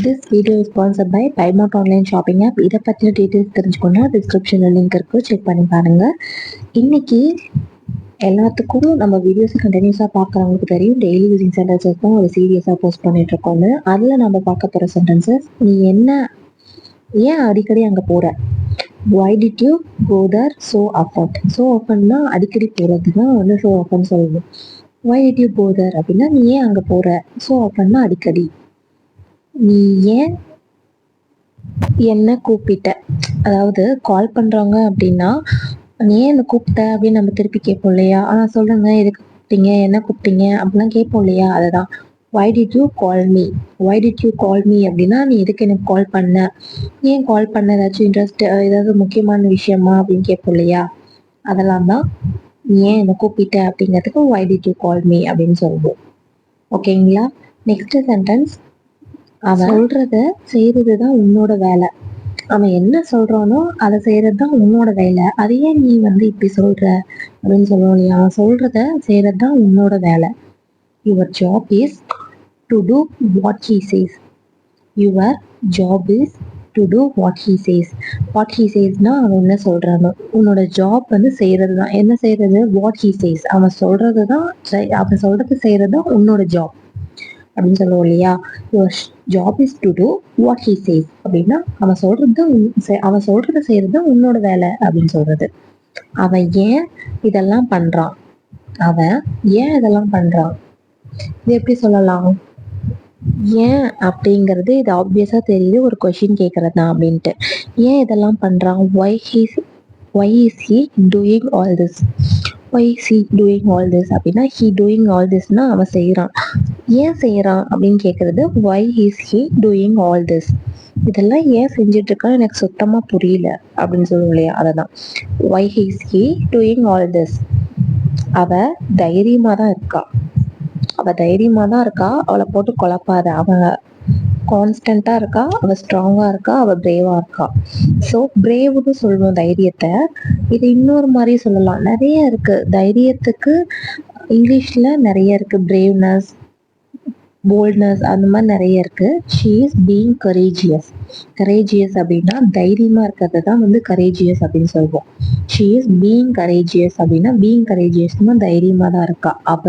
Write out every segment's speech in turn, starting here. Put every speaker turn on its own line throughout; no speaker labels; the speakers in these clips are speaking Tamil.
This video is sponsored by Paymount Online Shopping App. இதை பற்றின டீட்டெயில்ஸ் தெரிஞ்சுக்கணும்னா டிஸ்கிரிப்ஷனில் லிங்க் இருக்குது, செக் பண்ணி பாருங்கள். இன்னைக்கு எல்லாத்துக்கும் நம்ம வீடியோஸ் கண்டினியூஸாக பார்க்குறவங்களுக்கு தெரியும், டெய்லி யூசிங் சென்டென்சஸ் தான் ஒரு சீரியஸாக போஸ்ட் பண்ணிகிட்ருக்கோன்னு. அதில் நம்ம பார்க்க போகிற சென்டென்சஸ், நீ ஏன் அடிக்கடி அங்கே போகிற? Why did you go there so often? So oftenனா அடிக்கடி போகிறது தான் வந்து so often சொல்லணும். Why did you go there அப்படின்னா நீ ஏன் அங்கே போகிற? So oftenனா அடிக்கடி. நீ ஏன் என்ன கூப்பிட்ட? அதாவது கால் பண்ணுறாங்க அப்படின்னா நீ ஏன் என்னை கூப்பிட்ட அப்படின்னு நம்ம திருப்பி கேட்போம் இல்லையா? ஆனால் சொல்லுங்க, எதுக்கு கூப்பிட்டீங்க, என்ன கூப்பிட்டீங்க அப்படிலாம் கேட்போம் இல்லையா? அதுதான் why did you call me? why did you call me அப்படின்னா நீ எதுக்கு எனக்கு கால் பண்ண, ஏன் கால் பண்ண, ஏதாச்சும் இன்ட்ரெஸ்ட், ஏதாவது முக்கியமான விஷயமா அப்படின்னு கேட்போம் இல்லையா? அதெல்லாம் தான் நீ ஏன் என்னை கூப்பிட்ட அப்படிங்கிறதுக்கு why did you call me அப்படின்னு சொல்லுவோம். ஓகேங்களா? நெக்ஸ்ட் சென்டென்ஸ், அவன் சொல்றத செய்யறது தான் உன்னோட வேலை. அவன் என்ன சொல்றானோ அதை செய்யறது தான் உன்னோட வேலை. அதையே நீ வந்து இப்படி சொல்ற அப்படின்னு சொல்லுவோம் இல்லையா? அவன் சொல்றத செய்யறது தான் உன்னோட வேலை. Your job is to do what he says. Your job is to do what he says. What he சேஸ்னா அவன் என்ன சொல்றானோ, உன்னோட ஜாப் வந்து செய்யறது தான். என்ன செய்யறது? What he chase. அவன் சொல்றது தான், அவன் சொல்றது செய்யறது தான் உன்னோட ஜாப் அப்படின்னு சொல்லுவோம் இல்லையா? Your job is to do what he says அப்படின்னா அவன் சொல்றத செய்யறது தான் உன்னோட வேலை அப்படின்னு சொல்றது. அவன் ஏன் இதெல்லாம் பண்றான்? அவன் ஏன் இதெல்லாம் பண்றான்? இது எப்படி சொல்லலாம்? ஏன் அப்படிங்கிறது இது ஆப்வியஸா தெரியுது, ஒரு கொஸ்டின் கேட்கறது தான் அப்படின்ட்டு. ஏன் இதெல்லாம் பண்றான்? why is he doing all this? why is he doing all this அப்படின்னா he doing all thisனா அவன் செய்யறான். ஏன் செய்யறான் அப்படின்னு கேட்கறது why is he doing all this. இதெல்லாம் ஏன் செஞ்சுட்டு இருக்கான்னு எனக்கு சுத்தமா புரியல அப்படின்னு சொல்லுவோம் இல்லையா? அததான் why is he doing all this. அவ தைரியமா தான் இருக்கா. அவளை போட்டு குழப்பாத. அவ கான்ஸ்டன்டா இருக்கா, அவ ஸ்ட்ராங்கா இருக்கா, அவ பிரேவா இருக்கா. ஸோ பிரேவ்னு சொல்லுவோம் தைரியத்தை. இது இன்னொரு மாதிரி சொல்லலாம், நிறைய இருக்கு தைரியத்துக்கு. இங்கிலீஷ்ல நிறைய இருக்கு, பிரேவ்னஸ், போல்ட்னஸ், அந்த மாதிரி நிறைய இருக்கு. She is being courageous. Courageous அப்படின்னா தைரியமா இருக்கிறது தான் வந்து கரேஜியஸ் அப்படின்னு சொல்லுவோம். ஷீ இஸ் பீயிங் கரேஜியஸ் அப்படின்னா பீயிங் கரேஜியஸ்னா தைரியமா தான் இருக்கா அவ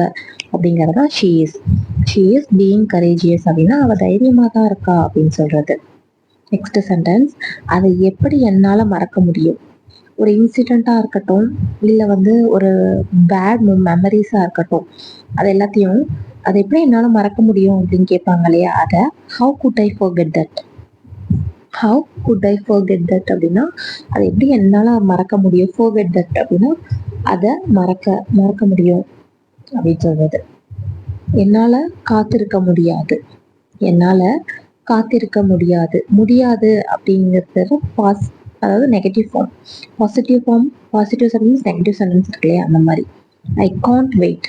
அப்படிங்கறதான் ஷீ இஸ் பீயிங் கரேஜியஸ் அப்படின்னா அவ தைரியமா தான் இருக்கா அப்படின்னு சொல்றது. நெக்ஸ்ட் சென்டென்ஸ், அதை எப்படி என்னால மறக்க முடியும்? ஒரு இன்சிடென்ட்டா இருக்கட்டும், இல்லை வந்து ஒரு பேட் மெமரிஸா இருக்கட்டும், அது எல்லாத்தையும் அதை எப்படி என்னால மறக்க முடியும் அப்படின்னு கேட்பாங்க இல்லையா? அதை how could I forget that அப்படின்னா அதை எப்படி என்னால மறக்க முடியும். forget that அப்படின்னா அதை மறக்க முடியும் அப்படின்னு சொல்றது. என்னால காத்திருக்க முடியாது அப்படிங்கிறது அதாவது negative form. Positive sentence, negative sentence இருக்கு இல்லையா? அந்த மாதிரி ஐ காண்ட் வெயிட்.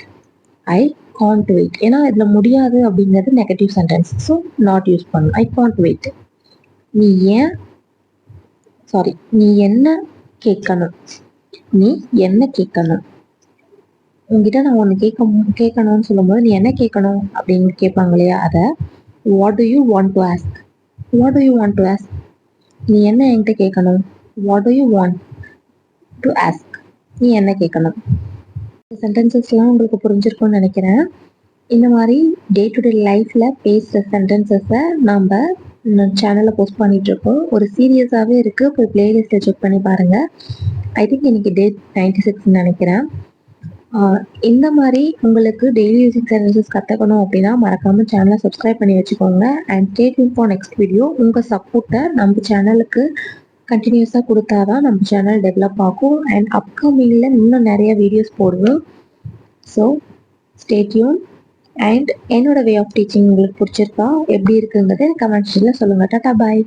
ஏன்னா இதுல முடியாது அப்படிங்கிறது negative sentence, so not use பண்ணணும். I can't wait. நீ என்ன கேட்கணும். உங்ககிட்ட நான் ஒன்று கேட்கணும்னு சொல்லும்போது நீ என்ன கேட்கணும் அப்படின்னு கேட்பாங்க இல்லையா? அதை what to you want to ask. நீ என்ன என்கிட்ட கேட்கணும்? What to you want to ask. நீ என்ன கேட்கணும். இந்த சென்டென்சஸ்லாம் உங்களுக்கு புரிஞ்சிருக்கும்னு நினைக்கிறேன். இந்த மாதிரி டே டு டே லைஃப்ல பேசுகிற சென்டென்சஸை நம்ம சேனலில் போஸ்ட் பண்ணிட்டு இருக்கோம். ஒரு சீரியஸாகவே இருக்குது, போய் பிளேலிஸ்ட்டில் செக் பண்ணி பாருங்கள். ஐ திங்க் இன்னைக்கு டே 96 நினைக்கிறேன். இந்த மாதிரி உங்களுக்கு டெய்லி யூசிங் சென்டென்சஸ் கற்றுக்கணும் அப்படின்னா மறக்காமல் சேனலை சப்ஸ்கிரைப் பண்ணி வச்சுக்கோங்க. And stay tune for next video. உங்கள் சப்போர்ட்டை நம்ம சேனலுக்கு கண்டினியூஸாக கொடுத்தாதான் நம்ம சேனல் டெவலப் ஆகும். அண்ட் அப்கமிங்கில் இன்னும் நிறைய வீடியோஸ் போடுவோம். So stay tune. அண்ட் என்னோட வே ஆஃப் டீச்சிங் உங்களுக்கு பிடிச்சிருக்கா, எப்படி இருக்குங்கிறத கமெண்ட் செக்ஷனில் சொல்லுங்கள். டாடா, பாய்.